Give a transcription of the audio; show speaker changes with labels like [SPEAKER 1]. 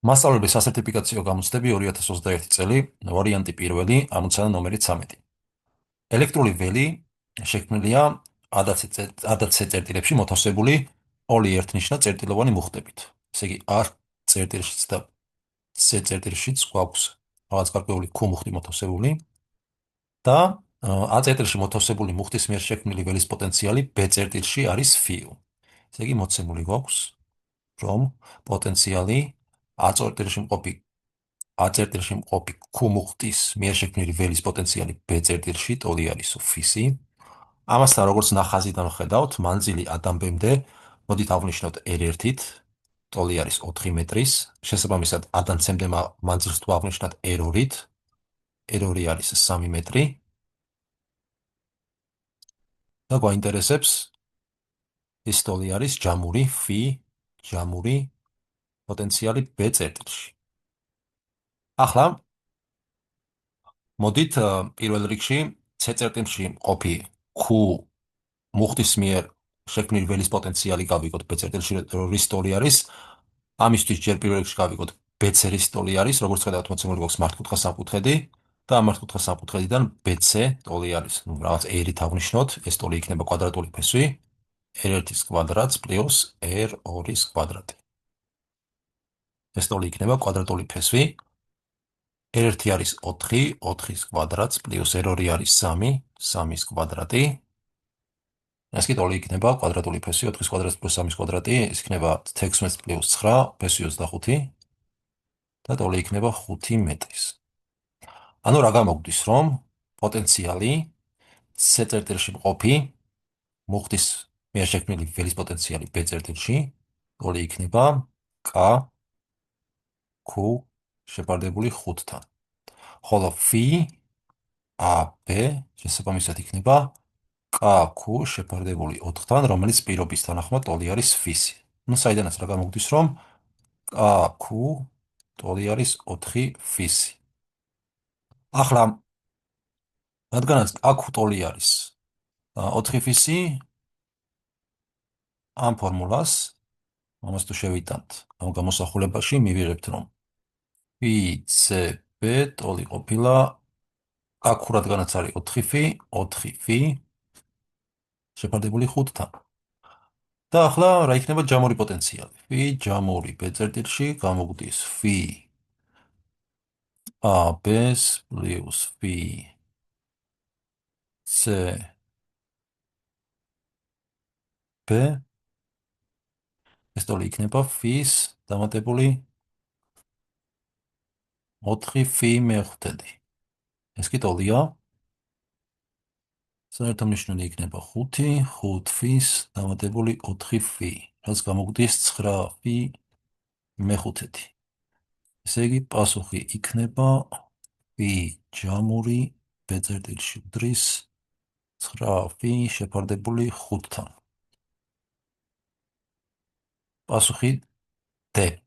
[SPEAKER 1] მასწავლებელი სასერტიფიკაციო გამოცდები 2021 წელი, ვარიანტი პირველი, ამოცანა ნომერი 13. ელექტრული ველი შექმნილია ADC წერტილებში მოთავსებული ორი ერთნიშნა წერტილოვანი მუხტებით. ესე იგი, A წერტილშიც და C წერტილშიც გვაქვს რაღაც გარკვეული Q მუხტი მოთავსებული და A წერტილში მოთავსებული მუხტის მიერ შექმნილი ველის პოტენციალი B წერტილში არის φ. ესე იგი, მოცემული გვაქვს, რომ პოტენციალი A წერტილში მყოფი Q მუხტის მიერ შექმნილი ველის პოტენციალი B წერტილში ტოლი არის φ-ი. ამასთან, როგორც ნახაზიდან ვხედავთ, მანძილი A-დან B-მდე, მოდით ავნიშნოთ R1-ით, ტოლი არის 4 მეტრის, შესაბამისად A-დან C-მდე მანძილს თუ ავნიშნათ R2-ით, R2 არის 3 მეტრი და გვაინტერესებს ეს ტოლი არის ჯამური φ, ჯამური პოტენციალი B წერტილში. ახლა მოდით პირველ რიგში C წერტილში მყოფი Q მუხტის მიერ შექმნილი ველის პოტენციალი გავიგოთ B წერტილში რის ტოლი არის. ამისთვის ჯერ პირველ რიგში გავიგოთ BC რის ტოლი არის, როგორც ხედავთ, მოცემული გვაქვს მართკუთხა სამკუთხედი და ამ მართკუთხა სამკუთხედიდან BC ტოლი არის. რაღაც R-ით ავნიშნოთ, ეს ტოლი იქნება კვადრატული ფესვი, R1-ის კვადრატს პლუს R2-ის კვადრატი. ეს ტოლი იქნება კვადრატული ფესვი. R1 არის 4, 4-ის კვადრატს პლუს R2 არის 3, 3-ის კვადრატი. ეს კი ტოლი იქნება კვადრატული ფესვი 4-ის კვადრატს პლუს 3-ის კვადრატი, ეს იქნება 16 პლუს 9, ფესვი 25 და ტოლი იქნება 5 მეტრის. ანუ რა გამოგვდის, რომ პოტენციალი C წერტილში მყოფი მუხტის მიერ შექმნილი ველის პოტენციალი B წერტილში ტოლი იქნება K Q შეფარდებული 5-თან. ხოლო φ AB შესაბამისად იქნება KQ შეფარდებული 4-თან, რომელიც პირობის თანახმად ტოლი არის φ-ი. ნუ საიდანაც რა გამოგვდის, რომ KQ ტოლი არის 4 φ-ი. ახლა რადგანაც KQ ტოლი არის 4 φ-ი, ამ ფორმულას ამას თუ შევიტანთ ამ გამოსახულებაში, მივიღებთ, რომ FCB ტოლი ყოფილა KQ რადგანაც არის 4 φ, 4 φ შეფარდებული 5-თან. და ახლა რა იქნება ჯამური პოტენციალი? φ ჯამური B წერტილში გამოგვდის φ AB-ს პლუს φ CB, ეს ტოლი იქნება φ-ის დამატებული 4 φ მე-5. ეს კი ტოლია. საერთო მნიშვნელი იქნება 5, 5 φ-ის დამატებული 4 φ, რაც გამოგვდის 9 φ მე-5. ესე იგი, პასუხი იქნება φ ჯამური B წერტილში უდრის 9 φ შეფარდებული 5-თან. პასუხი D.